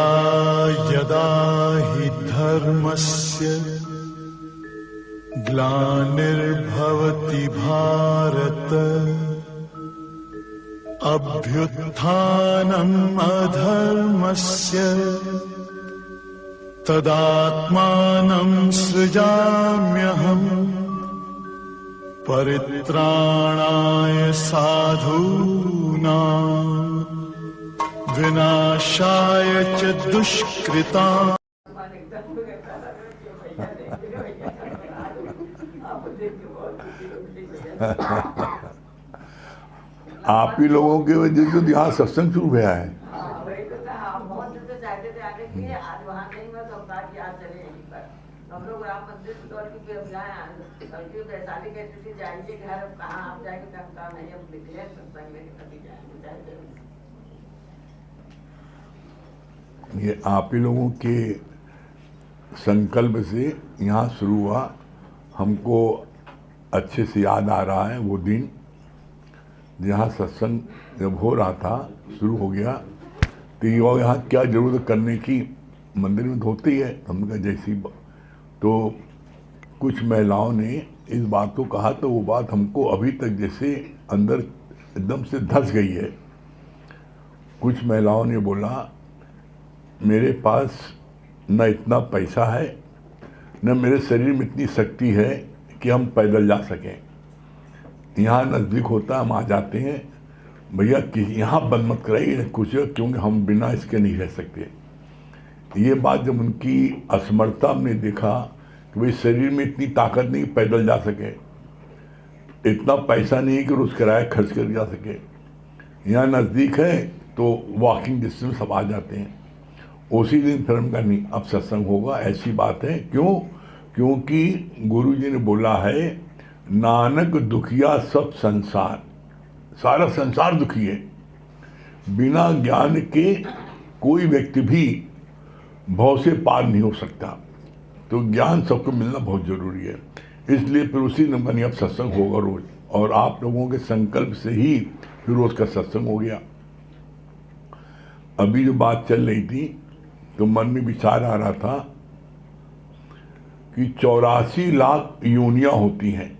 यदा यदा हि धर्मस्य ग्लानिर्भवति भारत अभ्युत्थानम् अधर्मस्य तदात्मानं सृजाम्यहम् परित्राणाय साधूनां विनाशाय च दुष्कृताम्। आप ही लोगों के वजह से यहाँ सत्संग शुरू हुआ है। हम लोग राम मंदिर से दौड़ के अब यहाँ वैशाली कहती थी जाइए घर, अब कहाँ आप जाएंगे, कहा नहीं अब निकले सत्संग में कभी जाएंगे। ये आप ही लोगों के संकल्प से यहाँ शुरू हुआ। हमको अच्छे से याद आ रहा है वो दिन जहाँ सत्संग जब हो रहा था, शुरू हो गया तो यहाँ क्या जरूरत करने की, मंदिर में होती है। हमने कहा जैसी तो कुछ महिलाओं ने इस बात को कहा तो वो बात हमको अभी तक जैसे अंदर एकदम से धंस गई है। कुछ महिलाओं ने बोला मेरे पास न इतना पैसा है न मेरे शरीर में इतनी शक्ति है कि हम पैदल जा सकें। यहाँ नज़दीक होता हम आ जाते हैं, भैया कि यहाँ बंद मत कराइए कुछ, क्योंकि हम बिना इसके नहीं रह सकते। ये बात जब उनकी असमर्थता हमने देखा कि भाई शरीर में इतनी ताकत नहीं पैदल जा सके, इतना पैसा नहीं कि रोज़ किराया खर्च कर जा सके, यहाँ नज़दीक है तो वॉकिंग डिस्टेंस सब आ जाते हैं। उसी दिन फिर हम कहा नहीं अब सत्संग होगा, ऐसी बात है। क्यों? क्योंकि गुरु जी ने बोला है नानक दुखिया सब संसार, सारा संसार दुखी है। बिना ज्ञान के कोई व्यक्ति भी भव से पार नहीं हो सकता, तो ज्ञान सबको मिलना बहुत ज़रूरी है। इसलिए फिर उसी नंबर में अब सत्संग होगा रोज़, और आप लोगों के संकल्प से ही फिर रोज़ का सत्संग हो गया। अभी जो बात चल रही थी तो मन में विचार आ रहा था कि 84 लाख योनियाँ होती हैं।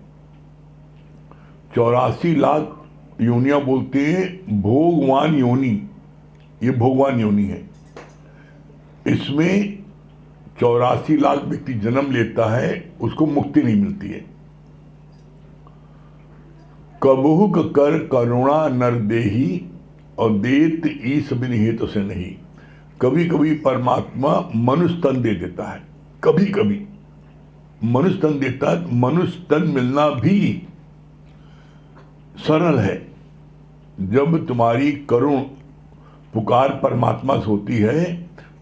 84 लाख योनियाँ बोलते हैं भोगवान योनि, ये भोगवान योनि है। इसमें 84 लाख व्यक्ति जन्म लेता है, उसको मुक्ति नहीं मिलती है। कबहुक कर करुणा नर देही और देत ईस बिन हेतु से नहीं। कभी कभी परमात्मा मनुष्य तन दे देता है, कभी कभी मनुष्य तन देता है। मनुष्य तन मिलना भी सरल है। जब तुम्हारी करुण पुकार परमात्मा से होती है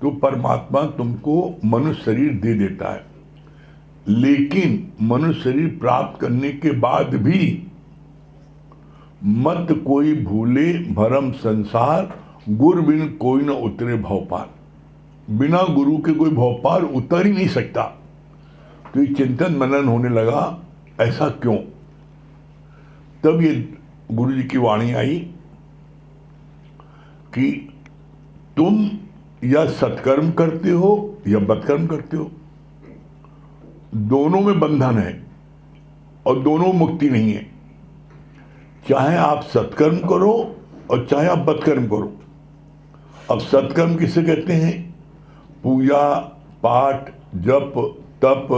तो परमात्मा तुमको मनुष्य शरीर दे देता है। लेकिन मनुष्य शरीर प्राप्त करने के बाद भी मत कोई भूले भरम संसार, गुरु बिन कोई न उतरे भव पार। बिना गुरु के कोई भव पार उतर ही नहीं सकता। तो ये चिंतन मनन होने लगा, ऐसा क्यों? तब ये गुरु जी की वाणी आई कि तुम या सत्कर्म करते हो या बदकर्म करते हो, दोनों में बंधन है और दोनों मुक्ति नहीं है। चाहे आप सत्कर्म करो और चाहे आप बदकर्म करो। अब सत्कर्म किसे कहते हैं? पूजा पाठ जप तप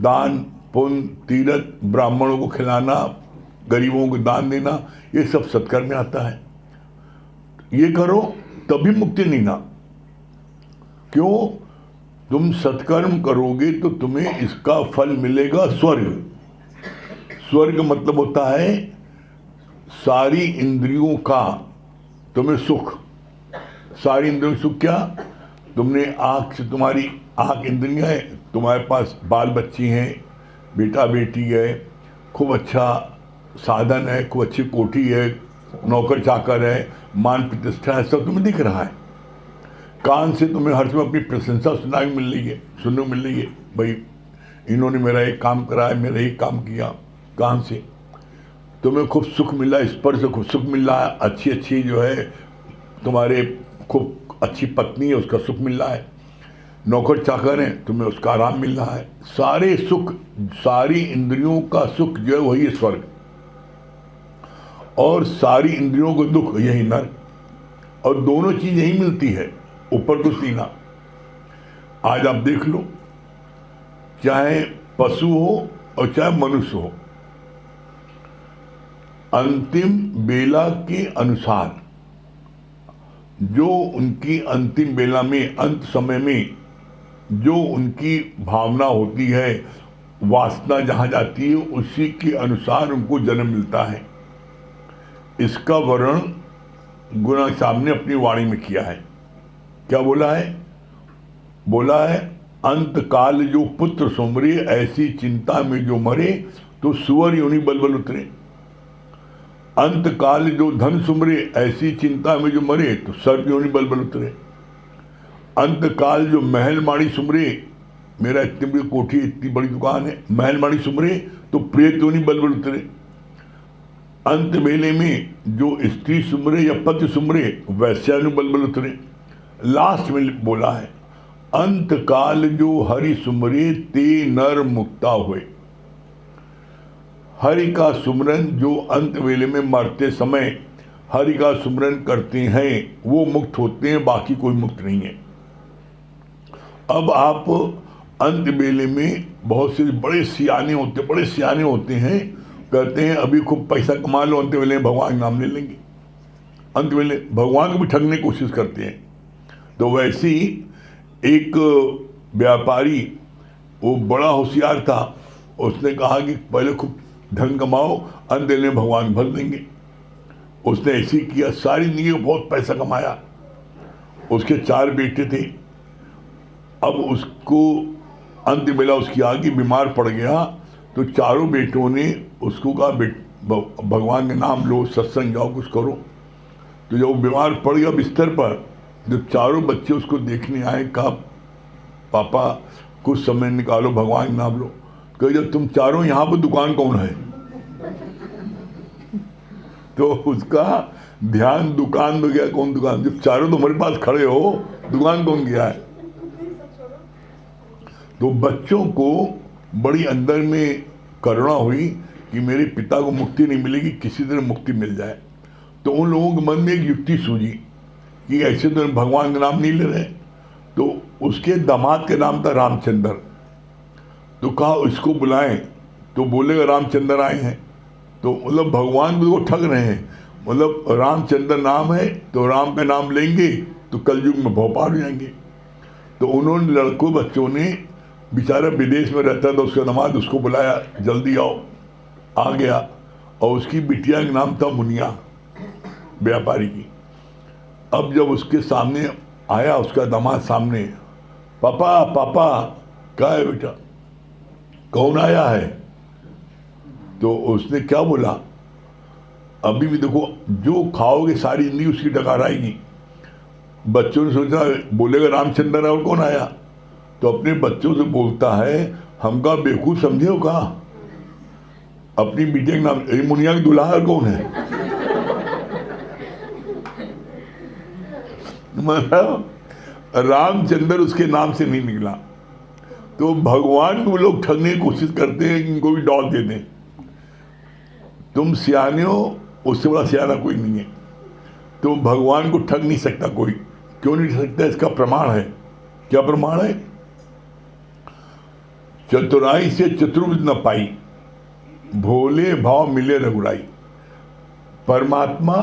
दान पुण्य तीर्थ, ब्राह्मणों को खिलाना, गरीबों को दान देना, ये सब सत्कर्म में आता है। ये करो तभी मुक्ति नहीं ना। क्यों? तुम सत्कर्म करोगे तो तुम्हें इसका फल मिलेगा स्वर्ग। स्वर्ग मतलब होता है सारी इंद्रियों का तुम्हें सुख। सारी इंद्रियों सुख क्या? तुमने आँख से, तुम्हारी आँख इंद्रियाँ है, तुम्हारे पास बाल बच्ची हैं, बेटा बेटी है, खूब अच्छा साधन है, खूब अच्छी कोठी है, नौकर चाकर है, मान प्रतिष्ठा है, सब तुम्हें दिख रहा है। कान से तुम्हें हर समय अपनी प्रशंसा सुनने को मिल रही है, भाई इन्होंने मेरा एक काम करा है, मेरा एक काम किया। कान से तुम्हें खूब सुख मिला, स्पर्श से खूब सुख मिल रहा है, अच्छी अच्छी जो है तुम्हारे खूब अच्छी पत्नी है उसका सुख मिल रहा है, नौकर चाकर है तुम्हें उसका आराम मिल रहा है। सारे सुख, सारी इंद्रियों का सुख जो है वही है स्वर्ग, और सारी इंद्रियों को दुख यही नरक, और दोनों चीज यही मिलती है, ऊपर तो सीना। आज आप देख लो, चाहे पशु हो और चाहे मनुष्य हो, अंतिम बेला के अनुसार जो उनकी अंतिम बेला में, अंत समय में जो उनकी भावना होती है, वासना जहां जाती है, उसी के अनुसार उनको जन्म मिलता है। इसका वर्णन गुरु साहब ने अपनी वाणी में किया है। क्या बोला है? बोला है अंत काल जो पुत्र सुमरे, ऐसी चिंता में जो मरे, तो सुअर योनि बलबल उतरे। अंत काल जो धन सुमरे, ऐसी चिंता में जो मरे, तो सर्प योनि बलबल उतरे। अंत काल जो महल माड़ी सुमरे, मेरा इतनी बड़ी कोठी, इतनी बड़ी दुकान है, महल माड़ी सुमरे, तो प्रेत योनि बलबल उतरे। अंत बेले में जो स्त्री सुमरे या पति सुमरे, वैश्या योनि बलबल उतरे। लास्ट में बोला है अंत काल जो हरि सुमरे, ते नर मुक्ता हुए। हरि का सुमरन जो अंत वेले में मरते समय हरि का सुमरन करते हैं वो मुक्त होते हैं, बाकी कोई मुक्त नहीं है। अब आप अंत बेले में बहुत से बड़े सियाने होते हैं, कहते हैं अभी खूब पैसा कमा लो, अंत वेले में भगवान नाम ले लेंगे। अंत वेले भगवान को भी ठगने की कोशिश करते हैं। तो वैसे ही एक व्यापारी, वो बड़ा होशियार था, उसने कहा कि पहले खूब धन कमाओ, अंत वेले में भगवान भर देंगे। उसने ऐसे किया, सारी जिंदगी बहुत पैसा कमाया। उसके 4 बेटे थे। अब उसको अंत बेला उसकी आगे बीमार पड़ गया, तो चारों बेटों ने उसको कहा भगवान का नाम लो, सत्संग जाओ, कुछ करो। तो जब वो बीमार पड़ गया बिस्तर पर, जब चारों बच्चे उसको देखने आए, कहा पापा कुछ समय निकालो, भगवान का नाम लो। कहा जब तुम चारों यहाँ पर, दुकान कौन है? तो उसका ध्यान दुकान में गया। कौन दुकान? जब चारों तुम्हारे पास खड़े हो, दुकान कौन गया है? तो बच्चों को बड़ी अंदर में करुणा हुई कि मेरे पिता को मुक्ति नहीं मिलेगी, किसी तरह मुक्ति मिल जाए। तो उन लोगों के मन में एक युक्ति सूझी कि ऐसे तो भगवान का नाम नहीं ले रहे। तो उसके दामाद का नाम था रामचंद्र। तो कहा इसको बुलाएं, तो बोलेगा रामचंद्र आए हैं। तो मतलब भगवान को ठग रहे हैं, मतलब रामचंद्र नाम है तो राम का नाम लेंगे तो कलयुग में भोपाल हो जाएंगे। तो उन्होंने लड़कों बच्चों ने, बेचारा विदेश में रहता था उसका दामाद, उसको बुलाया, जल्दी आओ। आ गया, और उसकी बिटिया का नाम था मुनिया, व्यापारी की। अब जब उसके सामने आया, उसका दामाद सामने, पापा पापा, क्या है बेटा, कौन आया है? तो उसने क्या बोला, अभी भी देखो जो खाओगे सारी जिंदगी उसकी डकार आएगी। बच्चों ने सोचा बोलेगा रामचंद्र और कौन आया, तो अपने बच्चों से बोलता है हमका बेवकूफ समझे हो का, अपनी बिटिया का नाम मुनिया की दुल्हा कौन है? मतलब रामचंद्र उसके नाम से नहीं निकला। तो भगवान को लोग ठगने की कोशिश करते हैं कि इनको भी डॉल दे दें। तुम सियाने हो, उससे बड़ा सियाना कोई नहीं है। तो भगवान को ठग नहीं सकता कोई। क्यों नहीं सकता? इसका प्रमाण है। क्या प्रमाण है? चतुराई से चतुर्भुज न पाई, भोले भाव मिले रघुराई। परमात्मा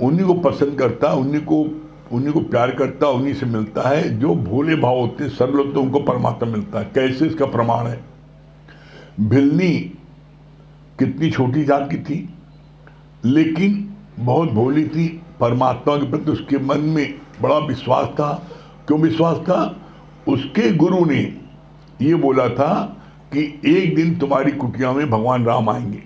उन्हीं को पसंद करता, उन्हीं को प्यार करता, उन्हीं से मिलता है जो भोले भाव होते हैं, सरल होते हैं, उनको परमात्मा मिलता है। कैसे? इसका प्रमाण है, भिलनी कितनी छोटी जात की थी, लेकिन बहुत भोली थी। परमात्मा के प्रति उसके मन में बड़ा विश्वास था। क्यों विश्वास था? उसके गुरु ने ये बोला था कि एक दिन तुम्हारी कुटिया में भगवान राम आएंगे।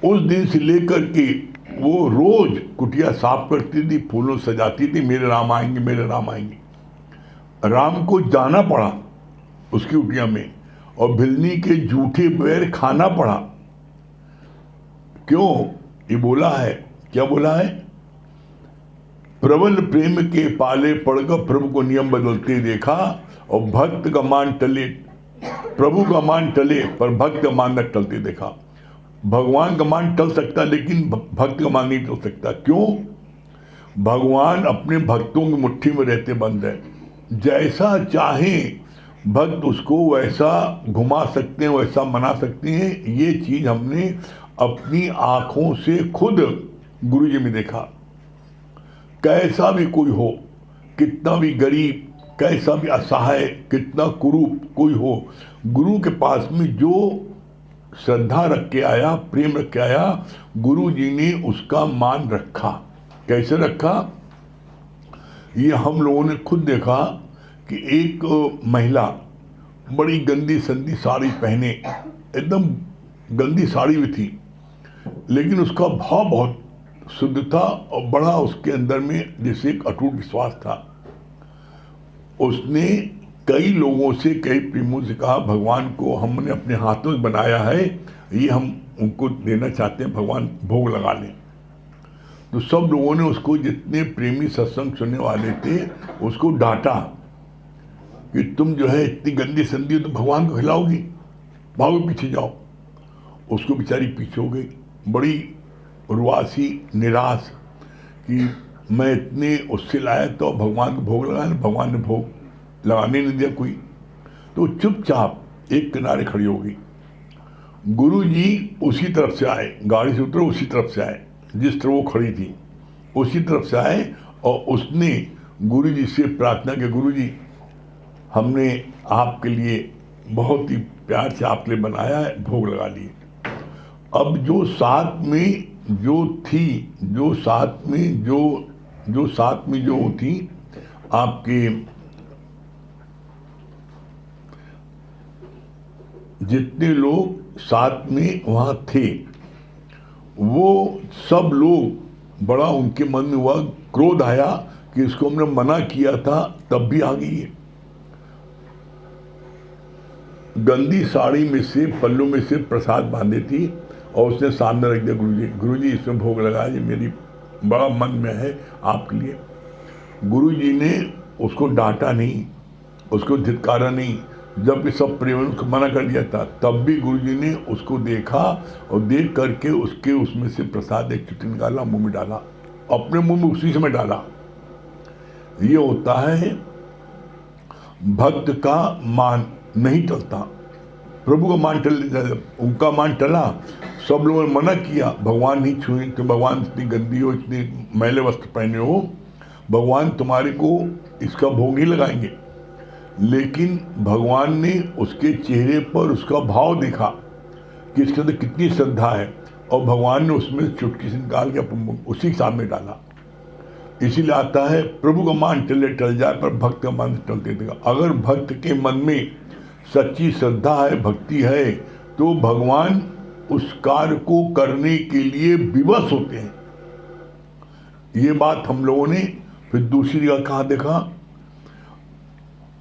उस दिन से लेकर के वो रोज कुटिया साफ करती थी, फूलों सजाती थी, मेरे राम आएंगे, मेरे राम आएंगे। राम को जाना पड़ा उसकी कुटिया में, और भिलनी के जूठे बैर खाना पड़ा। क्यों? ये बोला है, क्या बोला है? प्रबल प्रेम के पाले पड़कर प्रभु को नियम बदलते देखा, और भक्त का मान टले, प्रभु का मान टले पर भक्त का मान न टलते देखा। भगवान का मान टल सकता लेकिन भक्त का मान नहीं टल सकता। क्यों? भगवान अपने भक्तों की मुट्ठी में रहते बंद है। जैसा चाहे भक्त उसको वैसा घुमा सकते हैं, वैसा मना सकते हैं। ये चीज हमने अपनी आंखों से खुद गुरु जी में देखा। कैसा भी कोई हो, कितना भी गरीब, कैसा भी असहाय, कितना कुरूप कोई हो, गुरु के पास में जो श्रद्धा रख के आया, प्रेम रख के आया, गुरु जी ने उसका मान रखा। कैसे रखा? ये हम लोगों ने खुद देखा कि एक महिला बड़ी गंदी संदी साड़ी पहने, एकदम गंदी साड़ी भी थी, लेकिन उसका भाव बहुत शुद्ध था और बड़ा उसके अंदर में जैसे एक अटूट विश्वास था। उसने कई लोगों से, कई प्रेमियों से कहा, भगवान को हमने अपने हाथों से बनाया है, ये हम उनको देना चाहते हैं, भगवान भोग लगा लें। तो सब लोगों ने उसको, जितने प्रेमी सत्संग सुनने वाले थे, उसको डांटा कि तुम जो है इतनी गंदी संदी हो तो भगवान को खिलाओगी, भागो पीछे जाओ। उसको बेचारी पीछे हो गई, बड़ी उर्वासी, निराश कि मैं इतने उससे लाया तो भगवान को भोग लगाया, भगवान ने भोग लगाने नहीं दिया कोई। तो चुपचाप एक किनारे खड़ी हो गई। गुरु जी उसी तरफ से आए, गाड़ी से उतरे उसी तरफ से आए, जिस तरह वो खड़ी थी उसी तरफ से आए, और उसने गुरु जी से प्रार्थना की, गुरु जी हमने आपके लिए बहुत ही प्यार से आपके लिए बनाया है, भोग लगा लिए। अब जो साथ में जो थी, जो साथ में जो थी आपके जितने लोग साथ में वहाँ थे, वो सब लोग, बड़ा उनके मन में हुआ, क्रोध आया कि इसको हमने मना किया था तब भी आ गई है। गंदी साड़ी में से, पल्लू में से प्रसाद बांधे थी और उसने सामने रख दिया, गुरु जी इसमें भोग लगाया, ये मेरी बड़ा मन में है आपके लिए। गुरु जी ने उसको डांटा नहीं, उसको धिक्कारा नहीं, जबकि सब प्रेमियों को मना कर दिया था, तब भी गुरु जी ने उसको देखा और देख करके उसके उसमें से प्रसाद एक चुटकी निकाला, मुंह में डाला, अपने मुंह में उसी समय डाला। ये होता है भक्त का मान नहीं टलता। प्रभु का मान टल, उनका मान टला, सब लोगों ने मना किया, भगवान नहीं छुए, तो भगवान इतनी गंदी हो, इतने मैले वस्त्र पहने हो, भगवान तुम्हारे को इसका भोग नहीं लगाएंगे। लेकिन भगवान ने उसके चेहरे पर उसका भाव देखा कि इसके अंदर कितनी श्रद्धा है, और भगवान ने उसमें चुटकी से निकाल के उसी के सामने डाला। इसीलिए आता है, प्रभु का मान टले टल जाए पर भक्त का मान टलते देगा। अगर भक्त के मन में सच्ची श्रद्धा है, भक्ति है, तो भगवान उस कार्य को करने के लिए विवश होते हैं। ये बात हम लोगों ने फिर दूसरी जगह कहाँ देखा?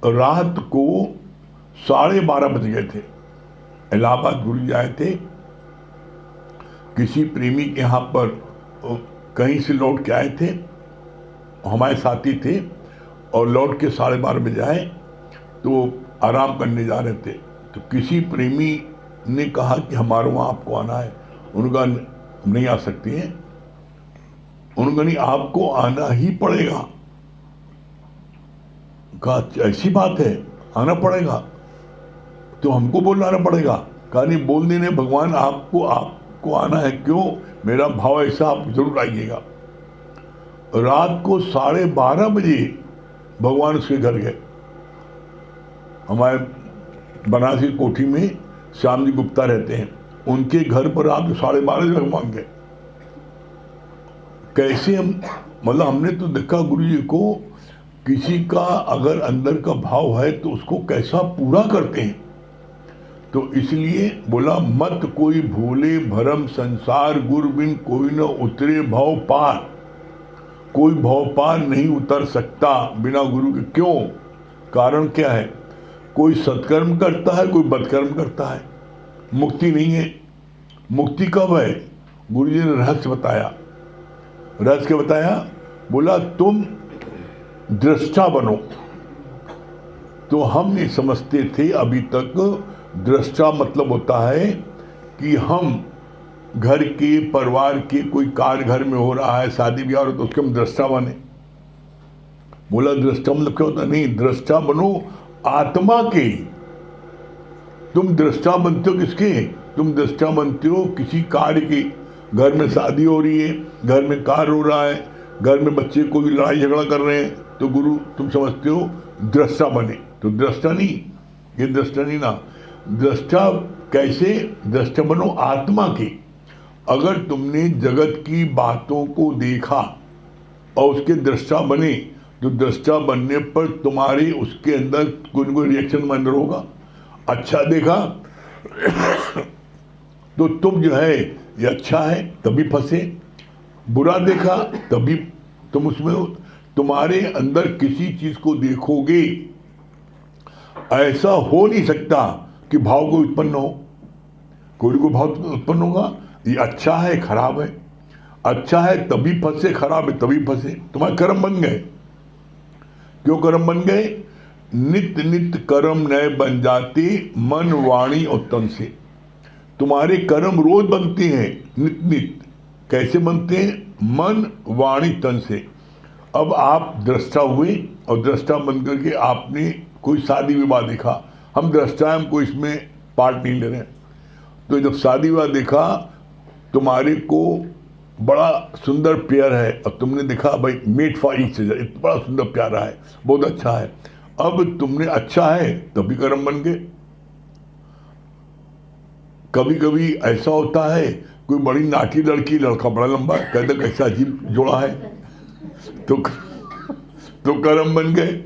रात को 12:30 बज गए थे, इलाहाबाद गुरु जी आए थे, किसी प्रेमी के यहाँ पर कहीं से लौट के आए थे, हमारे साथी थे, और लौट के 12:30 बजे आए तो आराम करने जा रहे थे। तो किसी प्रेमी ने कहा कि हमारे वहाँ आपको आना है। उनका नहीं आ सकती हैं, उनका नहीं, आपको आना ही पड़ेगा। कहा ऐसी बात है, आना पड़ेगा, तो हमको बोलना पड़ेगा। कहा नहीं, बोल देने भगवान आपको आना है, क्यों, मेरा भाव ऐसा, आप जरूर आइएगा। रात को 12:30 बजे भगवान उसके घर गए। हमारे बनारसी कोठी में श्याम जी गुप्ता रहते हैं, उनके घर पर रात को 12:30 बजे भगवान गए। कैसे हम, मतलब हमने तो देखा गुरु जी को, किसी का अगर अंदर का भाव है तो उसको कैसा पूरा करते हैं। तो इसलिए बोला, मत कोई भूले भरम संसार, गुरु बिन कोई न उतरे भव पार। कोई भव पार नहीं उतर सकता बिना गुरु के। क्यों? कारण क्या है? कोई सत्कर्म करता है, कोई बदकर्म करता है, मुक्ति नहीं है। मुक्ति कब है? गुरु जी ने रहस्य बताया। रहस्य क्या बताया? बोला तुम दृष्टा बनो। तो हम ये समझते थे अभी तक दृष्टा मतलब होता है कि हम घर के परिवार के कोई कार्य घर में हो रहा है, शादी ब्याह हो रहा है, तो उसके हम दृष्टा बने। बोला दृष्टा मतलब क्या होता है? नहीं, दृष्टा बनो आत्मा के। तुम दृष्टा बनते हो किसके? तुम दृष्टा बनते हो किसी कार्य के। घर में शादी हो रही है, घर में कार्य हो रहा है, घर में बच्चे कोई लड़ाई झगड़ा कर रहे हैं, तो गुरु तुम समझते हो दृष्टा बने। तो दृष्टा नहीं, ये दृष्टा नहीं ना। दृष्टा कैसे? दृष्टा बनो आत्मा के। अगर तुमने जगत की बातों को देखा और उसके दृष्टा बने, तो दृष्टा बनने पर तुम्हारे उसके अंदर कोई न कोई रिएक्शन मन होगा। अच्छा देखा तो तुम जो है ये अच्छा है तभी फंसे, बुरा देखा तभी तुम उसमें हो। तुम्हारे अंदर किसी चीज को देखोगे, ऐसा हो नहीं सकता कि भाव को उत्पन्न हो। कोई को भाव उत्पन्न होगा, ये अच्छा है खराब है, अच्छा है तभी फंसे, खराब है तभी फंसे। तुम्हारे कर्म बन गए। क्यों कर्म बन गए? नित्य नित्य कर्म नए बन जाते मन वाणी और तन से। तुम्हारे कर्म रोज बनते हैं नित्य नित्य। कैसे बनते हैं? मन वाणी तन से। अब आप दृष्टा हुए और दृष्टा बन करके आपने कोई शादी विवाह देखा। हम दृष्टा, हमको इसमें पार्ट नहीं ले रहे हैं। तो जब शादी विवाह देखा, तुम्हारे को बड़ा सुंदर पेयर है और तुमने देखा भाई मेट फॉर ईच अदर, बड़ा सुंदर प्यारा है, बहुत अच्छा है। अब तुमने अच्छा है तभी कर्म बन गए। कभी कभी ऐसा होता है, कोई बड़ी नाटी लड़की, लड़का बड़ा लंबा, कहते कैसा अजीब जोड़ा है, तो कर्म बन गए।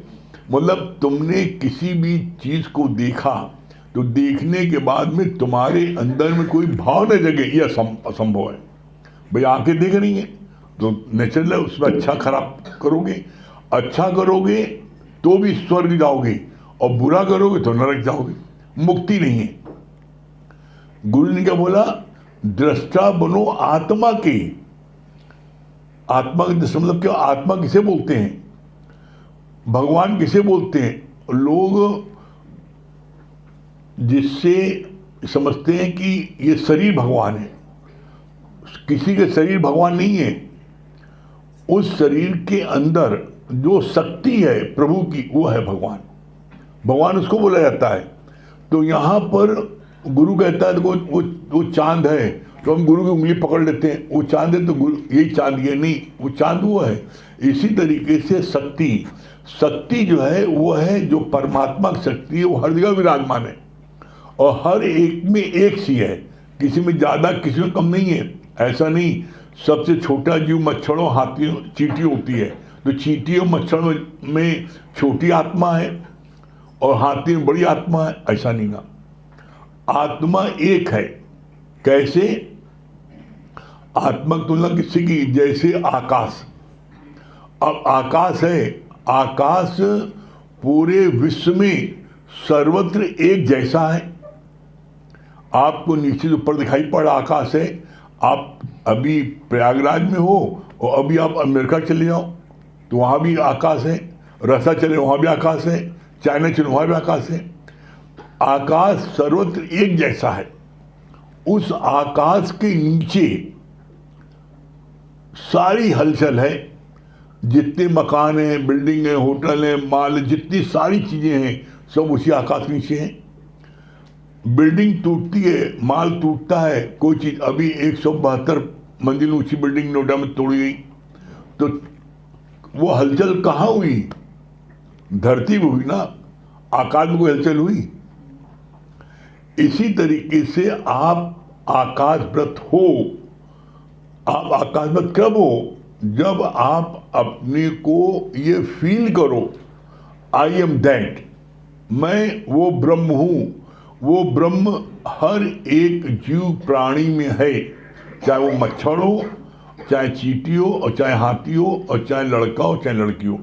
मतलब तुमने किसी भी चीज को देखा, तो देखने के बाद में तुम्हारे अंदर में कोई भाव न जगे, यह असंभव है। भाई आंखें देख रही हैं तो नेचुरल है, उसमें अच्छा खराब करोगे। अच्छा करोगे तो भी स्वर्ग जाओगे और बुरा करोगे तो नरक जाओगे, मुक्ति नहीं है। गुरु ने क्या बोला? दृष्टा बनो आत्मा के। आत्मा का दृष्टा मतलब क्या? आत्मा किसे बोलते हैं? भगवान किसे बोलते हैं? लोग जिससे समझते हैं कि ये शरीर भगवान है। किसी के शरीर भगवान नहीं है। उस शरीर के अंदर जो शक्ति है प्रभु की, वो है भगवान। भगवान उसको बोला जाता है। तो यहाँ पर गुरु कहता है देखो वो चांद है, तो हम गुरु की उंगली पकड़ लेते हैं, वो चांद है तो गुरु यही चांद, ये नहीं, वो चांद वो है। इसी तरीके से शक्ति जो है वो है जो परमात्मा की शक्ति है, वो हर जगह विराजमान है और हर एक में एक सी है। किसी में ज़्यादा किसी में कम नहीं है, ऐसा नहीं। सबसे छोटा जीव मच्छरों हाथियों चींटी होती है, तो चींटी और मच्छरों में छोटी आत्मा है और हाथी में बड़ी आत्मा है, ऐसा नहीं ना। आत्मा एक है। कैसे? आत्मा की तुलना किससे की? जैसे आकाश। अब आकाश है, आकाश पूरे विश्व में सर्वत्र एक जैसा है। आपको नीचे ऊपर दिखाई पड़ रहा आकाश है। आप अभी प्रयागराज में हो और अभी आप अमेरिका चले जाओ तो वहाँ भी आकाश है, रसा चले वहाँ भी आकाश है, चाइना चले वहाँ भी आकाश है। आकाश सर्वत्र एक जैसा है। उस आकाश के नीचे सारी हलचल है। जितने मकान हैं, बिल्डिंग हैं, होटल हैं, माल, जितनी सारी चीज़ें हैं, सब उसी आकाश के नीचे हैं। बिल्डिंग टूटती है, माल टूटता है, कोई चीज़। अभी 172 मंजिल ऊंची बिल्डिंग नोएडा में तोड़ी गई, तो वो हलचल कहाँ हुई? धरती में हुई ना, आकाश में कोई हलचल हुई? इसी तरीके से आप आकाशव्रत हो। आप आकाशव्रत कब हो? जब आप अपने को ये फील करो, आई एम दैट, मैं वो ब्रह्म हूँ। वो ब्रह्म हर एक जीव प्राणी में है, चाहे वो मच्छर हो, चाहे चींटी हो, और चाहे हाथी हो, और चाहे लड़का हो, चाहे लड़की हो।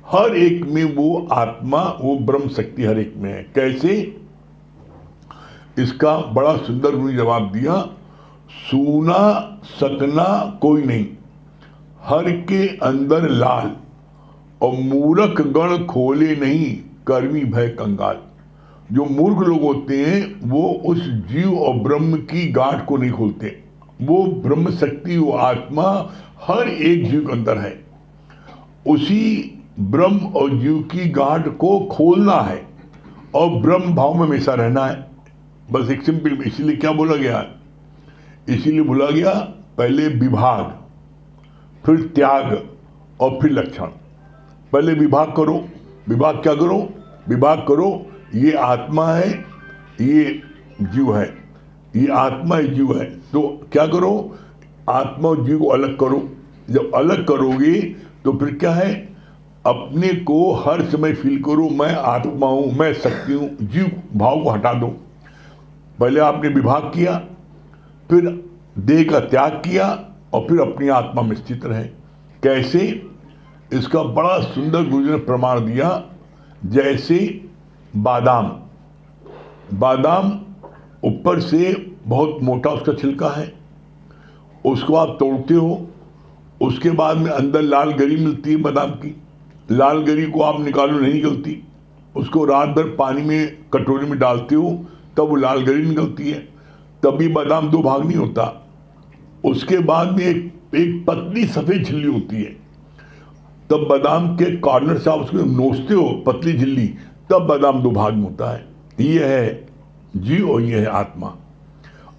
हर एक में वो आत्मा, वो ब्रह्म शक्ति हर एक में है। कैसे? इसका बड़ा सुंदर गुरु जवाब दिया, सूना सकना कोई नहीं, हर के अंदर लाल, और मूर्ख गण खोले नहीं कर्मी भय कंगाल। जो मूर्ख लोग होते हैं वो उस जीव और ब्रह्म की गांठ को नहीं खोलते। वो ब्रह्म शक्ति, वो आत्मा हर एक जीव के अंदर है। उसी ब्रह्म और जीव की गांठ को खोलना है और ब्रह्म भाव में हमेशा रहना है। बस एक सिंपल। इसीलिए क्या बोला गया है? इसीलिए बोला गया पहले विभाग, फिर त्याग और फिर लक्षण। पहले विभाग करो। विभाग क्या करो? विभाग करो, ये आत्मा है, ये जीव है, ये आत्मा है, जीव है। तो क्या करो? आत्मा और जीव को अलग करो। जब अलग करोगे तो फिर क्या है? अपने को हर समय फील करो, मैं आत्मा हूं, मैं शक्ति हूं। जीव भाव को हटा दो। पहले आपने विभाग किया, फिर देह का त्याग किया, और फिर अपनी आत्मा में स्थित रहे। कैसे? इसका बड़ा सुंदर गुरु ने प्रमाण दिया। जैसे बादाम, बादाम ऊपर से बहुत मोटा उसका छिलका है, उसको आप तोड़ते हो, उसके बाद में अंदर लाल गरी मिलती है बादाम की। लाल गरी को आप निकालो, नहीं निकलती। उसको रात भर पानी में कटोरी में डालते हो, तब वो लाल गरी निकलती है, तभी बादाम दो भाग नहीं होता। उसके बाद में एक पतली सफेद झिल्ली होती है, तब बादाम के कॉर्नर से आप उसको नोचते हो, पतली झिल्ली, तब बादाम दो भाग में होता है। ये है जीव और ये है आत्मा।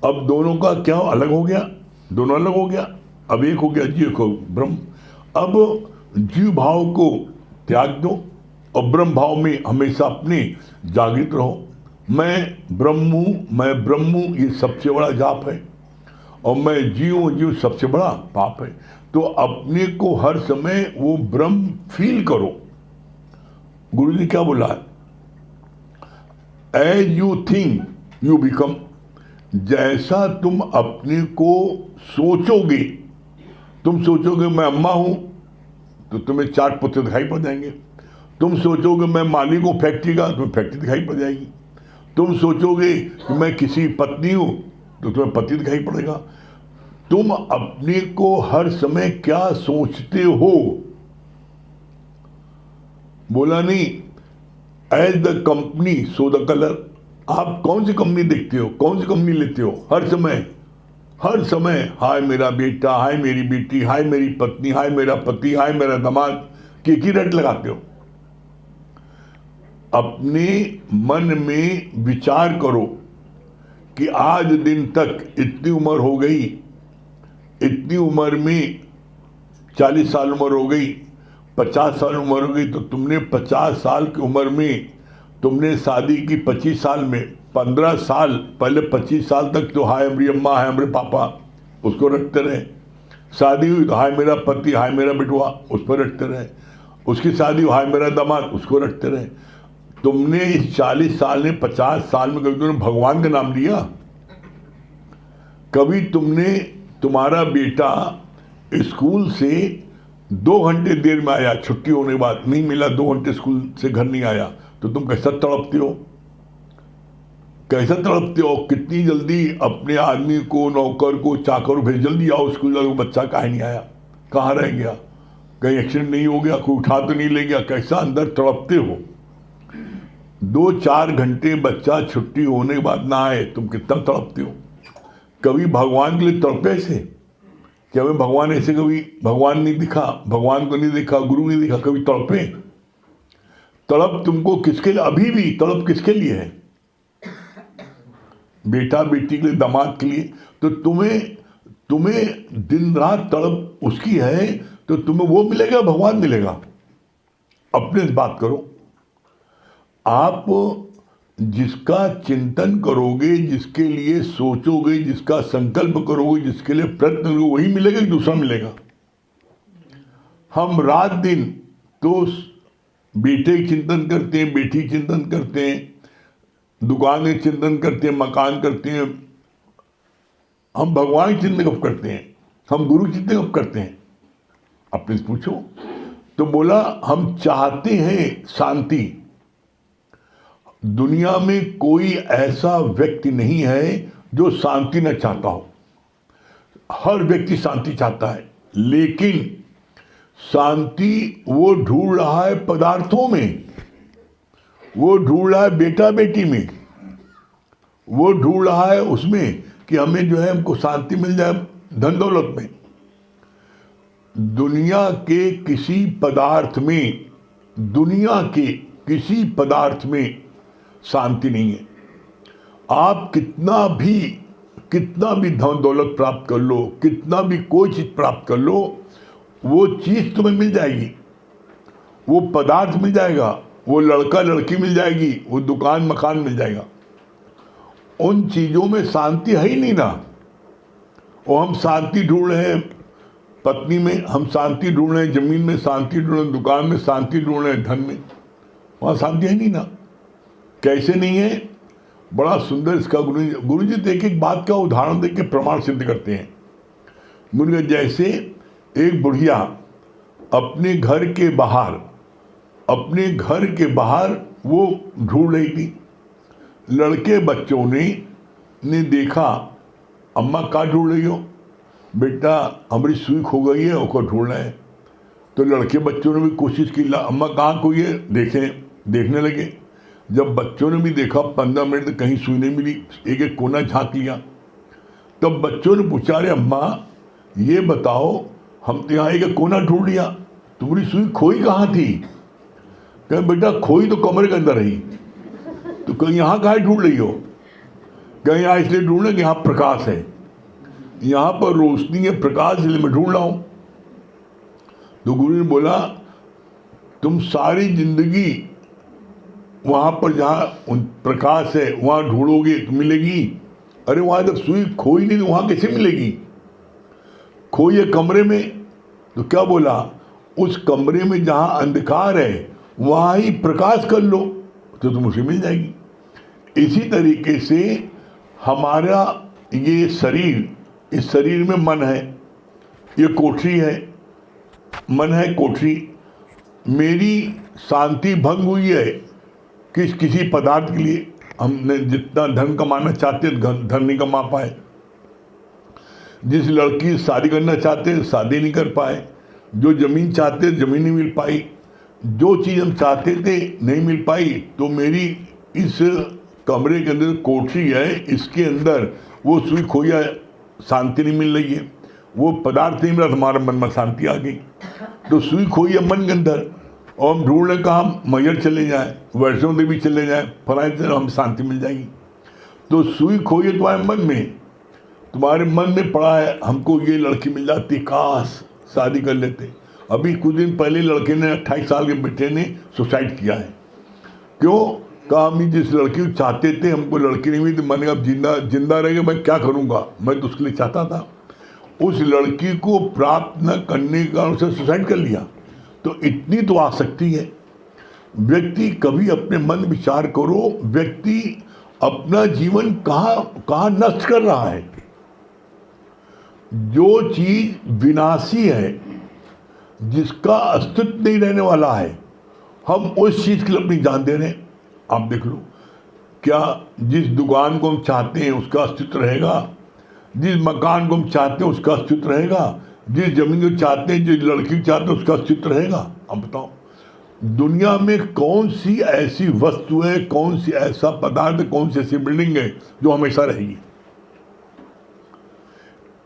अब दोनों का क्या अलग हो गया? दोनों अलग हो गया। अब एक हो गया जीव को ब्रह्म। अब जीव भाव को त्याग दो और ब्रह्म भाव में हमेशा अपने जागृत रहो। मैं ब्रह्म हूं, मैं ब्रह्म हूं, ये सबसे बड़ा जाप है, और मैं जीव हूं, जीव सबसे बड़ा पाप है। तो अपने को हर समय वो ब्रह्म फील करो। गुरु जी क्या बोला है? As you think you become. जैसा तुम अपने को सोचोगे, तुम सोचोगे मैं अम्मा हूं तो तुम्हें 4 पुत्र दिखाई पड़ जाएंगे। तुम सोचोगे मैं मालिक हूं फैक्ट्री का, तुम्हें फैक्ट्री दिखाई पड़ जाएगी। तुम सोचोगे कि मैं किसी पत्नी हूं तो तुम्हें पति दिखाई पड़ेगा। तुम अपने को हर समय क्या सोचते हो? बोला नहीं as the company so the colour. आप कौन सी कंपनी देखते हो, कौन सी कंपनी लेते हो? हर समय, हर समय हाय मेरा बेटा, हाय मेरी बेटी, हाय मेरी पत्नी, हाय मेरा पति, हाय मेरा दामाद की रट लगाते हो। अपने मन में विचार करो कि आज दिन तक इतनी उम्र हो गई, इतनी उम्र में 40 साल उम्र हो गई, 50 साल उम्र हो गई, तो तुमने 50 साल की उम्र में तुमने शादी की 25 साल में 15 साल पहले 25 साल तक तो हाय मेरी अम्मा, हाय मेरे पापा उसको रखते रहे। शादी हुई तो हाय मेरा पति, हाय मेरा बिटवा उस पर रखते रहे। उसकी शादी हुई हाय मेरा दामाद उसको रखते रहे। तुमने इस 40 साल में 50 साल में कभी तुमने भगवान का नाम लिया? कभी तुमने, तुम्हारा बेटा स्कूल से 2 घंटे देर में आया, छुट्टी होने के बाद नहीं मिला, 2 घंटे स्कूल से घर नहीं आया, तो तुम कैसा तड़पते हो? कैसा तड़पते हो? कितनी जल्दी अपने आदमी को, नौकर को, चाकर को भेज, जल्दी आओ स्कूल जाओ, बच्चा काहे नहीं आया, कहाँ रह गया, कहीं एक्सीडेंट नहीं हो गया, कोई उठा तो नहीं ले गया? कैसा अंदर तड़पते हो। 2-4 घंटे बच्चा छुट्टी होने के बाद ना आए, तुम कितना तड़पते हो। कभी भगवान के लिए तड़पे ऐसे? क्या हमें भगवान ऐसे, कभी भगवान नहीं दिखा, भगवान को नहीं देखा, गुरु नहीं देखा, कभी तड़पे? तड़प तुमको किसके लिए? अभी भी तड़प किसके लिए है? बेटा बेटी के लिए, दामाद के लिए। तो तुम्हें दिन रात तड़प उसकी है, तो तुम्हें वो मिलेगा, भगवान मिलेगा? अपने से बात करो। आप जिसका चिंतन करोगे, जिसके लिए सोचोगे, जिसका संकल्प करोगे, जिसके लिए प्रयत्न करोगे, वही मिलेगा कि दूसरा मिलेगा? हम रात दिन तो बेटे की चिंतन करते हैं, बेटी की चिंतन करते हैं, दुकान के चिंतन करते हैं, मकान करते हैं। हम भगवान की चिंतन कब करते हैं? हम गुरु की चिंतन कब करते हैं? अपने से पूछो। तो बोला हम चाहते हैं शांति। दुनिया में कोई ऐसा व्यक्ति नहीं है जो शांति न चाहता हो। हर व्यक्ति शांति चाहता है, लेकिन शांति वो ढूंढ रहा है पदार्थों में, वो ढूंढ रहा है बेटा बेटी में, वो ढूंढ रहा है उसमें कि हमें जो है हमको शांति मिल जाए धन दौलत में। दुनिया के किसी पदार्थ में, दुनिया के किसी पदार्थ में शांति नहीं है। आप कितना भी धन दौलत प्राप्त कर लो, कितना भी कोई चीज प्राप्त कर लो, वो चीज तुम्हें मिल जाएगी, वो पदार्थ मिल जाएगा, वो लड़का लड़की मिल जाएगी, वो दुकान मकान मिल जाएगा। उन चीजों में शांति है ही नहीं ना। और हम शांति ढूंढ रहे हैं पत्नी में, हम शांति ढूंढ रहे हैं जमीन में, शांति ढूंढ रहे हैं दुकान में, शांति ढूंढ रहे हैं धन में, वहाँ शांति है नहीं ना। कैसे नहीं है? बड़ा सुंदर इसका गुरु जी एक एक बात का उदाहरण दे के प्रमाण सिद्ध करते हैं। मुर्गे जैसे एक बुढ़िया अपने घर के बाहर वो ढूंढ रही थी। लड़के बच्चों ने देखा, अम्मा कहाँ ढूंढ रही हो? बेटा हमारी सुई खो गई है, उसको ढूंढना है। तो लड़के बच्चों ने भी कोशिश की, अम्मा कहाँ खोई है, देखने लगे। जब बच्चों ने भी देखा 15 मिनट तक कहीं सुई नहीं मिली, एक एक कोना झांक लिया। तब बच्चों ने पूछा, अरे अम्मा ये बताओ, हम तो यहाँ एक कोना ढूंढ लिया, तुम्हारी सुई खोई कहाँ थी? कहे बेटा खोई तो कमरे के अंदर रही। तो कहीं यहाँ कहाँ ढूंढ रही हो? कहीं यहाँ इसलिए ढूंढ रहे कि यहाँ प्रकाश है, यहाँ पर रोशनी है, प्रकाश, इसलिए मैं ढूंढ रहा हूँ। तो गुरु ने बोला, तुम सारी जिंदगी वहाँ पर जहाँ प्रकाश है वहाँ ढूंढोगे तो मिलेगी। अरे वहाँ जब सुई खोई नहीं तो वहाँ कैसे मिलेगी? खोई है कमरे में। तो क्या बोला, उस कमरे में जहाँ अंधकार है वहाँ ही प्रकाश कर लो तो तुम उसे मिल जाएगी। इसी तरीके से हमारा ये शरीर, इस शरीर में मन है, ये कोठरी है, मन है कोठरी। मेरी शांति भंग हुई है किसी पदार्थ के लिए। हमने जितना धन कमाना चाहते धन नहीं कमा पाए, जिस लड़की से शादी करना चाहते शादी नहीं कर पाए, जो ज़मीन चाहते जमीन नहीं मिल पाई, जो चीज़ हम चाहते थे नहीं मिल पाई। तो मेरी इस कमरे के अंदर कोठरी है, इसके अंदर वो सुई खोया, शांति नहीं मिल रही है, वो पदार्थ नहीं मिला, हमारे मन में शांति आ गई। तो सुई खोई है मन के अंदर, और हम ढूंढने का हम मैयर चले जाएं, वैष्णो देवी चले जाएं, फलाए चले, हम शांति मिल जाएगी। तो सुई खोई है तुम्हारे मन में, तुम्हारे मन में पड़ा है, हमको ये लड़की मिल जाती, काश शादी कर लेते। अभी कुछ दिन पहले लड़के ने 28 साल के बेटे ने सुसाइड किया है। क्यों? कहा हम जिस लड़की को चाहते थे हमको लड़की नहीं मिली, तो मैंने कहा जिंदा रह गया मैं क्या करूँगा, मैं तो उसके लिए चाहता था। उस लड़की को प्राप्त न करने का उसे सुसाइड कर लिया। तो इतनी तो आसक्ति है। व्यक्ति कभी अपने मन विचार करो, व्यक्ति अपना जीवन कहाँ नष्ट कर रहा है। जो चीज विनाशी है, जिसका अस्तित्व नहीं रहने वाला है, हम उस चीज के लिए अपनी जान दे रहे हैं। आप देख लो, क्या जिस दुकान को हम चाहते हैं उसका अस्तित्व रहेगा? जिस मकान को हम चाहते हैं उसका अस्तित्व रहेगा? जिस जमीन को चाहते हैं, जिस लड़की को चाहते हैं उसका अस्तित्व रहेगा? अब बताओ, दुनिया में कौन सी ऐसी वस्तु है, कौन सी ऐसा पदार्थ, कौन सी ऐसी बिल्डिंग है जो हमेशा रहेगी?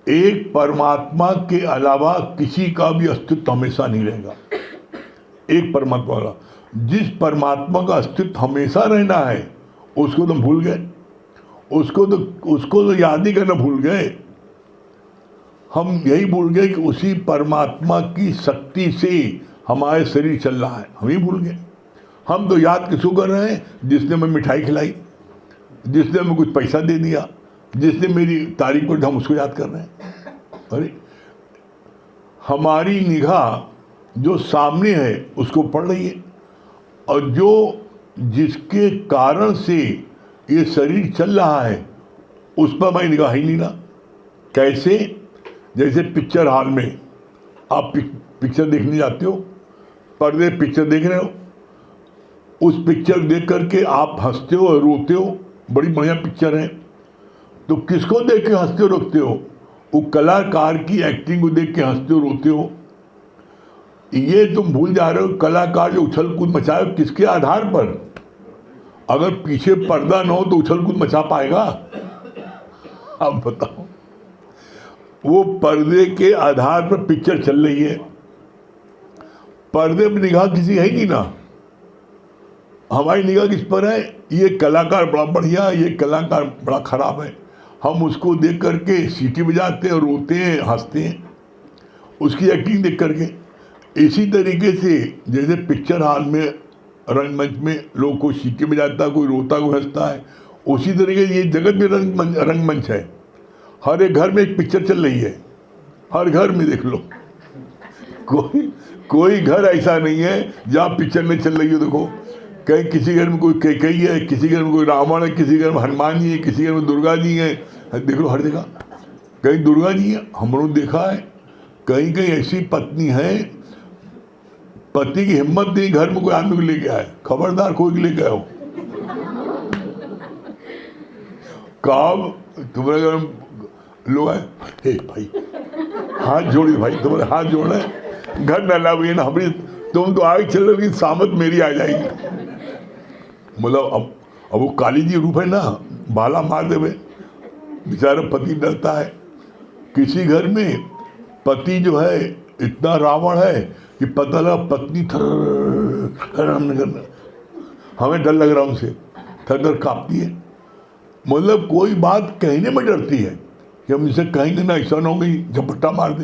एक परमात्मा के अलावा किसी का भी अस्तित्व हमेशा नहीं रहेगा। एक परमात्मा वाला, जिस परमात्मा का अस्तित्व हमेशा रहना है उसको तो भूल गए, उसको तो याद ही करना भूल गए। हम यही भूल गए कि उसी परमात्मा की शक्ति से हमारे शरीर चल रहा है, हम ही भूल गए। हम तो याद किसको कर रहे हैं? जिसने हमें मिठाई खिलाई, जिसने हमें कुछ पैसा दे दिया, जिसने मेरी तारीफ को, हम उसको याद कर रहे हैं। अरे हमारी निगाह जो सामने है उसको पढ़ रही है, और जो जिसके कारण से ये शरीर चल रहा है उस पर हमारी निगाह ही नहीं रहा। कैसे? जैसे पिक्चर हॉल में आप पिक्चर देखने जाते हो, पर्दे पिक्चर देख रहे हो, उस पिक्चर देख करके आप हंसते हो और रोते हो, बड़ी बढ़िया पिक्चर है। तो किसको देख के हंसते हो रोते हो? वो कलाकार की एक्टिंग को देख के हंसते हो रोते हो। ये तुम भूल जा रहे हो कलाकार जो उछल कूद मचाए किसके आधार पर? अगर पीछे पर्दा न हो तो उछल कूद मचा पाएगा? अब बताओ, वो पर्दे के आधार पर पिक्चर चल रही है, पर्दे में निगाह किसी है ही नहीं ना, हमारी निगाह किस पर है? ये कलाकार बड़ा बढ़िया, ये कलाकार बड़ा खराब है, हम उसको देख करके सीटी बजाते हैं, रोते हैं, हंसते हैं उसकी एक्टिंग देख करके। इसी तरीके से जैसे पिक्चर हॉल में रंगमंच में लोग कोई सीटी बजाता, कोई रोता, कोई हंसता है, उसी तरीके से ये जगत में रंगमंच है। हर एक घर में एक पिक्चर चल रही है, हर घर में देख लो, कोई घर ऐसा नहीं है जहाँ पिक्चर नहीं चल रही हो। देखो कहीं किसी घर में कोई कैकेयी है, किसी घर में कोई रावण है, किसी घर में हनुमान जी है, किसी घर में दुर्गा जी है, देख लो हर जगह कहीं दुर्गा जी है। हम लोग देखा है कहीं कहीं ऐसी पत्नी है, पति की हिम्मत नहीं घर में कोई आदमी को लेके आए, खबरदार कोई लेके आओ, काम तुम्हारे घर में लोग आए, हे भाई हाथ जोड़ी भाई, तुम्हारे हाथ जोड़े घर न लाओ ना हमारी, तुम तो आगे चल रही सामत मेरी आ जाएगी। मतलब अब वो काली जी रूप है ना, भाला मार देवे, बेचारा पति डरता है। किसी घर में पति जो है इतना रावण है कि पता लगा पत्नी थर हमें डर लग रहा उनसे, थर थर कांपती है। मतलब कोई बात कहने में डरती है कि हम इसे कहेंगे ना ऐसा ना हो गई झपट्टा मार दे।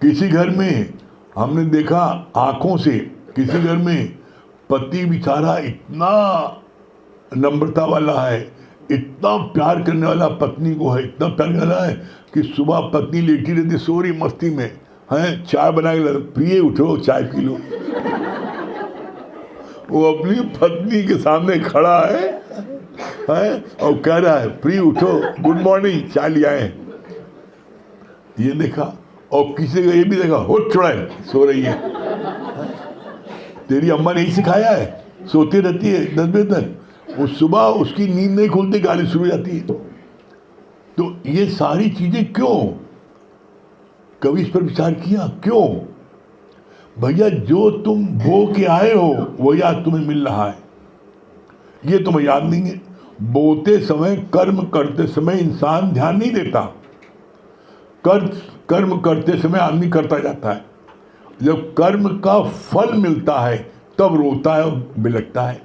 किसी घर में हमने देखा आंखों से, किसी घर में पति बेचारा इतना नम्रता वाला है, इतना प्यार करने वाला पत्नी को है, इतना प्यार करने वाला है कि सुबह पत्नी लेटी रहती सो रही मस्ती में है, चाय बना के पिए उठो चाय पी लो, वो अपनी पत्नी के सामने खड़ा है और कह रहा है प्री उठो, गुड मॉर्निंग, चाय ले आए। ये देखा। और किसी का ये भी देखा, होठ छुड़ाए सो रही है, तेरी अम्मा ने ही सिखाया है, सोती रहती है 10 बजे तक, वो सुबह उसकी नींद नहीं खुलती, गाली शुरू हो जाती है। तो ये सारी चीजें क्यों? कभी इस पर विचार किया क्यों? भैया जो तुम बो के आए हो वही आज तुम्हें मिल रहा है, ये तुम्हें याद नहीं है। बोते समय, कर्म करते समय इंसान ध्यान नहीं देता, कर्म करते समय आदमी करता जाता है, जब कर्म का फल मिलता है तब रोता है और बिलखता है।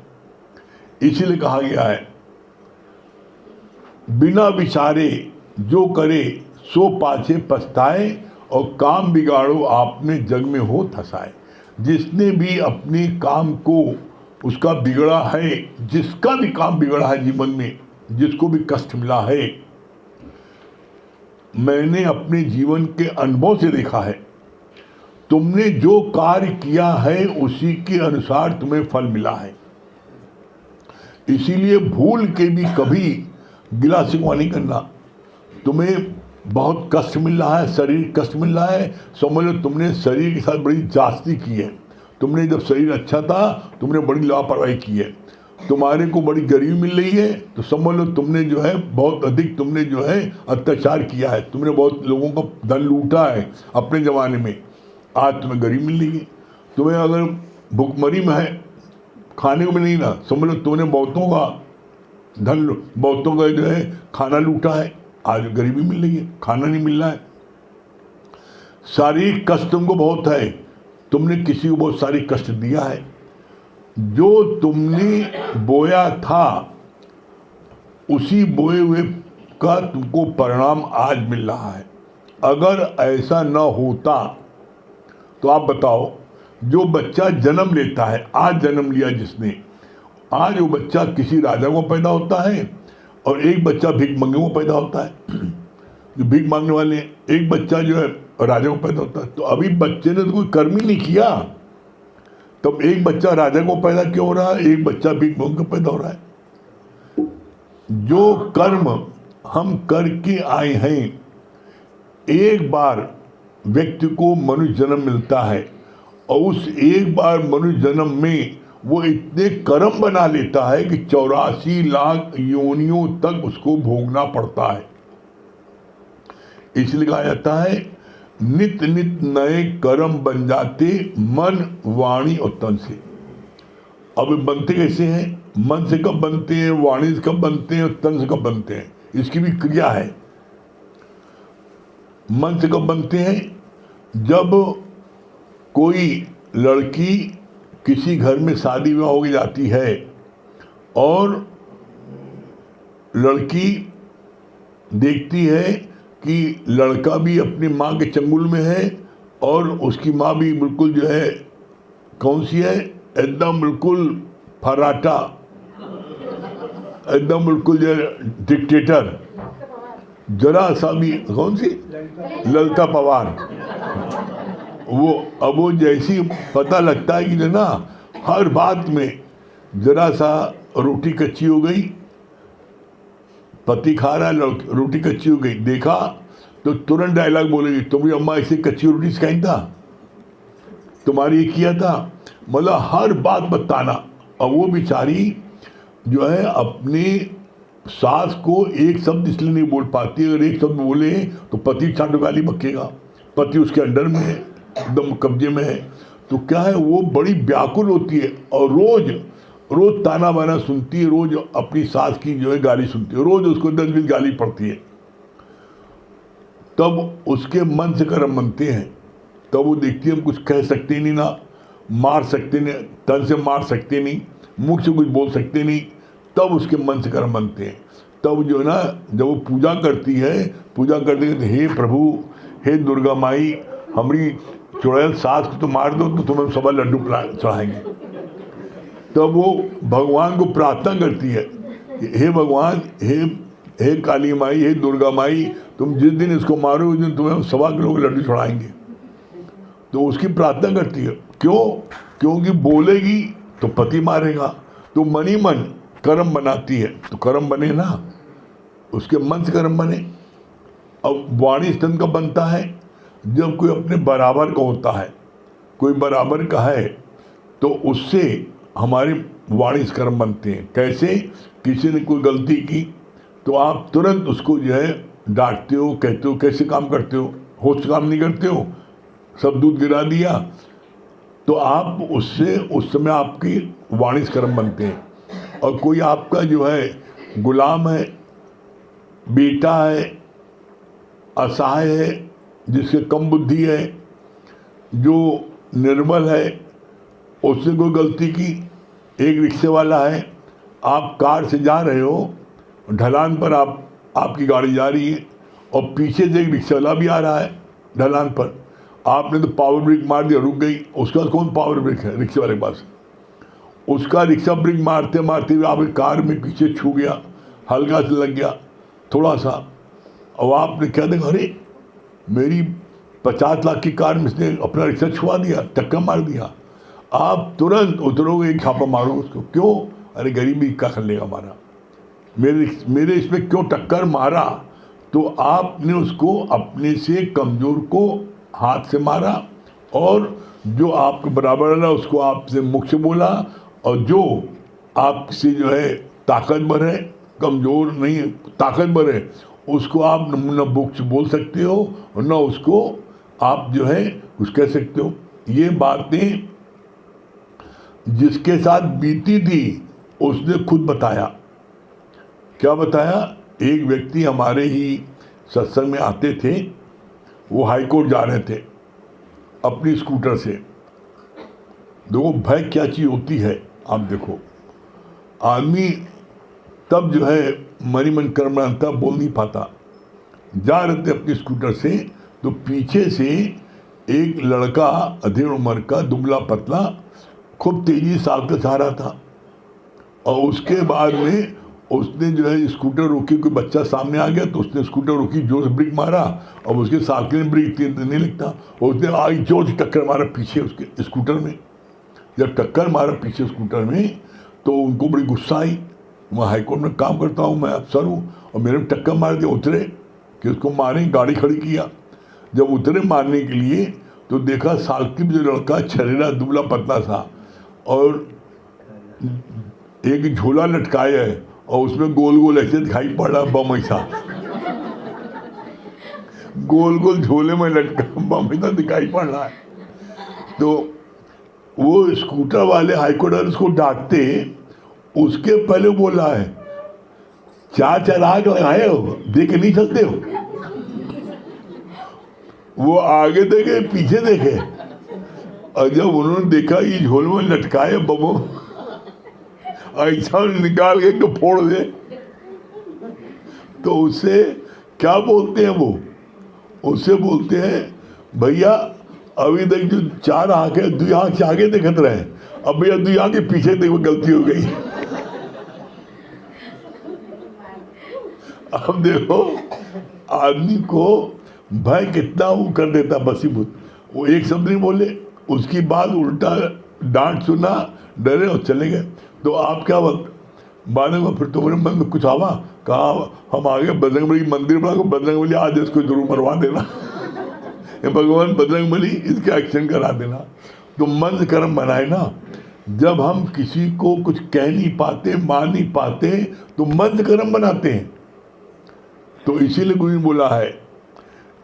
इसीलिए कहा गया है बिना विचारे जो करे सो पाछे पछताए, और काम बिगाड़ो आपने जग में हो थसाए। जिसने भी अपने काम को उसका बिगड़ा है, जिसका भी काम बिगड़ा है जीवन में, जिसको भी कष्ट मिला है, मैंने अपने जीवन के अनुभव से देखा है, तुमने जो कार्य किया है उसी के अनुसार तुम्हें फल मिला है। इसीलिए भूल के भी कभी गिला शिकवा नहीं करना। तुम्हें बहुत कष्ट मिल रहा है, शरीर कष्ट मिल रहा है, समझ लो तुमने शरीर के साथ बड़ी जास्ती की है। तुमने जब शरीर अच्छा था तुमने बड़ी लापरवाही की है, तुम्हारे को बड़ी गरीबी मिल रही है तो समझ लो तुमने जो है बहुत अधिक तुमने जो है अत्याचार किया है, तुमने बहुत लोगों का धन लूटा है अपने ज़माने में, आज तुम्हें गरीबी मिल रही है। तुम्हें अगर भूखमरी में है, खाने को भी नहीं ना, समझ लो तुमने बहुतों का धन, बहुतों का जो है खाना लूटा है, आज गरीबी मिल रही है, खाना नहीं मिल रहा है। शारीरिक कष्ट तुमको बहुत है, तुमने किसी को बहुत सारी कष्ट दिया है। जो तुमने बोया था उसी बोए हुए का तुमको परिणाम आज मिल रहा है। अगर ऐसा न होता तो आप बताओ, जो बच्चा जन्म लेता है, आज जन्म लिया जिसने, आज वो बच्चा किसी राजा को पैदा होता है और एक बच्चा भीख मांगने को पैदा होता है। जो भीख मांगने वाले, एक बच्चा जो है राजा को पैदा होता है। तो अभी बच्चे ने तो कोई कर्म ही नहीं किया, तब एक बच्चा राजा को पैदा क्यों हो रहा है, एक बच्चा भीख मांग को पैदा हो रहा है। जो कर्म हम करके आए हैं, एक बार व्यक्ति को मनुष्य जन्म मिलता है और उस एक बार मनुष्य जन्म में वो इतने कर्म बना लेता है कि 84 लाख योनियों तक उसको भोगना पड़ता है। इसलिए कहा जाता है नित नित नए कर्म बन जाते मन, वाणी और तन से। अब बनते कैसे हैं? मन से कब बनते हैं, वाणी से कब बनते हैं और तन से कब बनते हैं? इसकी भी क्रिया है। मन से कब बनते हैं? जब कोई लड़की किसी घर में शादी विवाह हो जाती है और लड़की देखती है कि लड़का भी अपनी माँ के चंगुल में है और उसकी माँ भी बिल्कुल जो है कौन सी है, एकदम बिल्कुल फराटा, एकदम बिल्कुल जो है डिक्टेटर, जरा सा भी कौन सी, ललिता पवार। वो अब वो जैसी पता लगता है कि ना हर बात में जरा सा रोटी कच्ची हो गई, पति खा रहा है, रोटी कच्ची हो गई, देखा तो तुरंत डायलॉग बोलेगी, तुम्हारी अम्मा ऐसे कच्ची रोटी सिखाई था, तुम्हारी ये किया था, मतलब हर बात बताना। और वो बेचारी जो है अपनी सास को एक शब्द इसलिए नहीं बोल पाती, अगर एक शब्द बोले तो पति चाटो गाली बकेगा, पति उसके अंडर में है, एकदम कब्जे में है, तो क्या है वो बड़ी व्याकुल होती है और रोज रोज ताना बाना सुनती है, रोज अपनी सास की जो है गाली सुनती है, रोज उसको 10-20 गाली पड़ती है। तब उसके मन से कर्म बनते हैं, तब वो देखती है हम कुछ कह सकते नहीं, ना मार सकते नहीं, तन से मार सकते नहीं, मुख से कुछ बोल सकते नहीं, तब उसके मन से कर्म बनते हैं। तब जो है ना जब वो पूजा करती है, पूजा करते हैं तो हे प्रभु, हे दुर्गा माई, हमारी चुड़ैल सास को तो मार दो तो तुम्हें सवा लड्डू चढ़ाएंगे। तब वो भगवान को प्रार्थना करती है, हे भगवान, हे काली माई, हे दुर्गा माई, तुम जिस दिन इसको मारो उस दिन तुम्हें 1.25 किलो के लड्डू चढ़ाएंगे। तो उसकी प्रार्थना करती है। क्यों? क्योंकि बोलेगी तो पति मारेगा, तो मन ही मन कर्म बनाती है, तो कर्म बने ना, उसके मन से कर्म बने। अब वाणी स्तन का बनता है जब कोई अपने बराबर का होता है, कोई बराबर का है तो उससे हमारे वाणी से कर्म बनते हैं। कैसे? किसी ने कोई गलती की तो आप तुरंत उसको जो है डांटते हो, कहते हो, कैसे काम करते हो, होश काम नहीं करते हो, सब दूध गिरा दिया, तो आप उससे उस समय आपकी वाणी से कर्म बनते हैं। और कोई आपका जो है गुलाम है, बेटा है, असहाय है, जिसके कम बुद्धि है, जो निर्बल है, उसने कोई गलती की, एक रिक्शे वाला है, आप कार से जा रहे हो, ढलान पर आपकी गाड़ी जा रही है और पीछे से एक रिक्शा वाला भी आ रहा है ढलान पर, आपने तो पावर ब्रेक मार दिया, रुक गई, उसका कौन पावर ब्रेक है रिक्शे वाले के पास, उसका रिक्शा ब्रेक मारते मारते हुए आपकी कार में पीछे छू गया, हल्का से लग गया थोड़ा सा, और आपने क्या देखा, अरे मेरी 50 लाख की कार में इसने अपना रिक्शा छुआ दिया, टक्कर मार दिया, आप तुरंत उतरोगे, छापा मारो उसको। क्यों? अरे गरीबी क्या कर लेगा हमारा, मेरे इसमें क्यों टक्कर मारा? तो आपने उसको अपने से कमज़ोर को हाथ से मारा और जो आपके बराबर वाला उसको आपसे मुख से बोला, और जो आपसे जो है ताकतवर है, कमज़ोर नहीं ताकतवर है, उसको आप न मुख से बोल सकते हो और न उसको आप जो है कुछ कह सकते हो। ये बातें जिसके साथ बीती थी उसने खुद बताया। क्या बताया? एक व्यक्ति हमारे ही सत्संग में आते थे, वो हाई कोर्ट जा रहे थे अपनी स्कूटर से। देखो भय क्या चीज़ होती है, आप देखो, आदमी तब जो है मनी मन कर्म बनाता, बोल नहीं पाता, जा रहे थे अपनी स्कूटर से, तो पीछे से एक लड़का अधेड़ उम्र का, दुबला पतला, खूब तेजी साल का जा रहा था, और उसके बाद में उसने जो है स्कूटर रोकी, कोई बच्चा सामने आ गया तो उसने स्कूटर रोकी, जोर से ब्रेक मारा, और उसके साइकिल में ब्रेक नहीं लगता, और उसने आगे जोर से टक्कर मारा पीछे उसके स्कूटर में। जब टक्कर मारा पीछे स्कूटर में तो उनको बड़ी गुस्सा आई, मैं हाईकोर्ट में काम करता हूँ, मैं अफसर हूँ, और मेरे में टक्कर मार दिया, उतरे कि उसको मारें, गाड़ी खड़ी किया। जब उतरे मारने के लिए तो देखा साइकिल में जो लड़का छरेरा दुबला पतला था और एक झोला लटकाया है और उसमें गोल गोल ऐसे दिखाई पड़ रहा बम ऐसा, गोल गोल झोले में लटका बम इतना दिखाई पड़ रहा है। तो वो स्कूटर वाले हाईकोर्ट उसको डांटते, उसके पहले बोला है चार चराग लगाए हो, देख नहीं सकते हो। वो आगे देखे पीछे देखे, और जब उन्होंने देखा ये झोल में लटकाए बमों, ऐसा निकाल के तो फोड़ दे, तो उसे क्या बोलते हैं वो, उससे बोलते हैं भैया अभी तक जो चार आंख है दो आंख से आगे देखत रहे, अब भैया दो आंख के पीछे देखो गलती हो गई। अब देखो आदमी को भय कितना वो कर देता बसीभूत। वो एक शब्द नहीं बोले, उसकी बात उल्टा डांट सुना, डरे और चले गए। तो आप क्या वक्त बाद में फिर तुम्हारे मन में कुछ आवा, कहा हम आगे बजरंगबली मंदिर बना को बजरंगबली आज इसको जरूर मरवा देना, भगवान बजरंगबली इसका एक्शन करा देना। तो मन कर्म बनाए ना, जब हम किसी को कुछ कह नहीं पाते मान नहीं पाते तो मन कर्म बनाते हैं। तो इसीलिए गुरु ने बोला है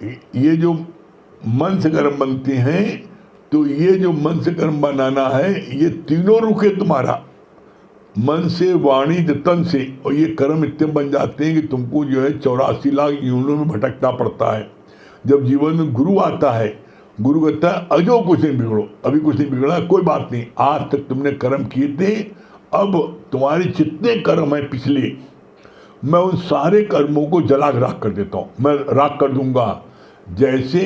ये जो मन से कर्म बनते हैं, तो ये जो मन से कर्म बनाना है ये तीनों रुके तुम्हारा, मन से वाणी तन से, और ये कर्म इतने बन जाते हैं कि तुमको जो है 84 लाख यूनों में भटकना पड़ता है। जब जीवन में गुरु आता है, गुरु कहता है अजो कुछ नहीं बिगड़ो, अभी कुछ नहीं बिगड़ा, कोई बात नहीं, आज तक तुमने कर्म किए थे, अब तुम्हारे जितने कर्म हैं पिछले, मैं उन सारे कर्मों को जला के राख कर देता हूँ, मैं राख कर दूंगा। जैसे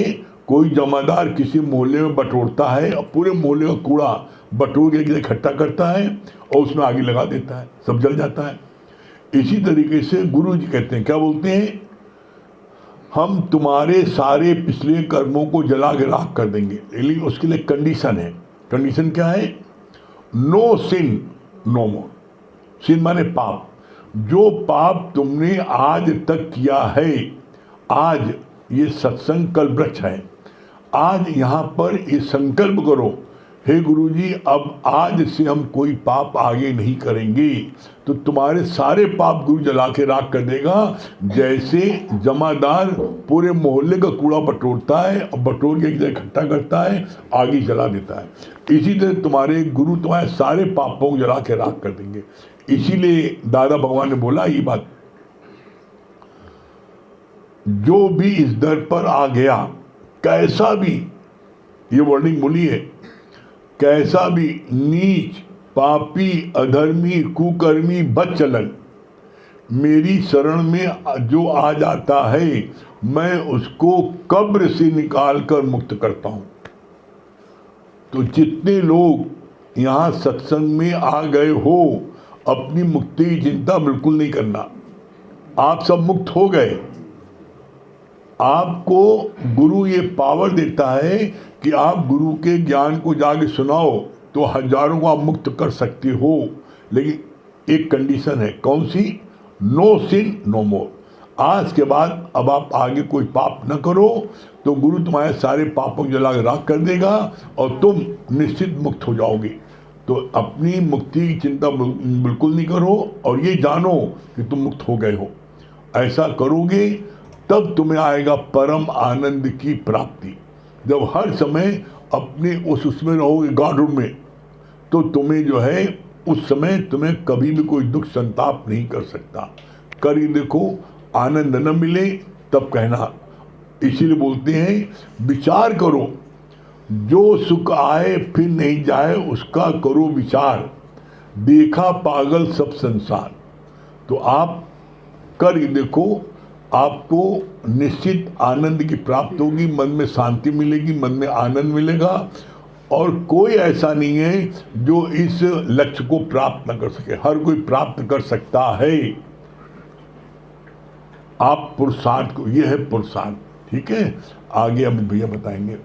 कोई जमादार किसी मोहल्ले में बटोरता है और पूरे मोहल्ले का कूड़ा बटोर के इकट्ठा करता है और उसमें आगे लगा देता है, सब जल जाता है। इसी तरीके से गुरु जी कहते हैं, क्या बोलते हैं, हम तुम्हारे सारे पिछले कर्मों को जला के राख कर देंगे, लेकिन उसके लिए कंडीशन है। कंडीशन क्या है, नो सिन नो मोर। सिन माने पाप, जो पाप तुमने आज तक किया है, आज ये सत्संग कल वृक्ष है, आज यहाँ पर ये संकल्प करो, हे गुरुजी अब आज से हम कोई पाप आगे नहीं करेंगे, तो तुम्हारे सारे पाप गुरु जला के राख कर देगा। जैसे जमादार पूरे मोहल्ले का कूड़ा बटोरता है और बटोर के एक जगह इकट्ठा करता है, आगे जला देता है, इसी तरह तुम्हारे गुरु तुम्हारे सारे पापों को जला के राख कर देंगे। इसीलिए दादा भगवान ने बोला ये बात, जो भी इस दर पर आ गया, कैसा भी, ये वर्डिंग बोली है, कैसा भी नीच पापी अधर्मी कुकर्मी बदचलन मेरी शरण में जो आ जाता है, मैं उसको कब्र से निकाल कर मुक्त करता हूं। तो जितने लोग यहाँ सत्संग में आ गए हो, अपनी मुक्ति की चिंता बिल्कुल नहीं करना, आप सब मुक्त हो गए। आपको गुरु ये पावर देता है कि आप गुरु के ज्ञान को जाके सुनाओ तो हजारों को आप मुक्त कर सकते हो, लेकिन एक कंडीशन है, कौन सी, नो सिन नो मोर। आज के बाद अब आप आगे कोई पाप न करो, तो गुरु तुम्हारे सारे पापों को जला के राख कर देगा और तुम निश्चित मुक्त हो जाओगे। तो अपनी मुक्ति की चिंता बिल्कुल नहीं करो और ये जानो कि तुम मुक्त हो गए हो। ऐसा करोगे तब तुम्हें आएगा परम आनंद की प्राप्ति। जब हर समय अपने उसमें रहोगे गॉडहुड में, तो तुम्हें जो है उस समय तुम्हें कभी भी कोई दुख संताप नहीं कर सकता। कर ही देखो, आनंद न मिले तब कहना। इसीलिए बोलते हैं विचार करो, जो सुख आए फिर नहीं जाए उसका करो विचार, देखा पागल सब संसार। तो आप कर ही देखो, आपको निश्चित आनंद की प्राप्ति होगी, मन में शांति मिलेगी, मन में आनंद मिलेगा। और कोई ऐसा नहीं है जो इस लक्ष्य को प्राप्त न कर सके, हर कोई प्राप्त कर सकता है। आप पुरुषार्थ को, ये है पुरुषार्थ। ठीक है, आगे अब भैया बताएंगे।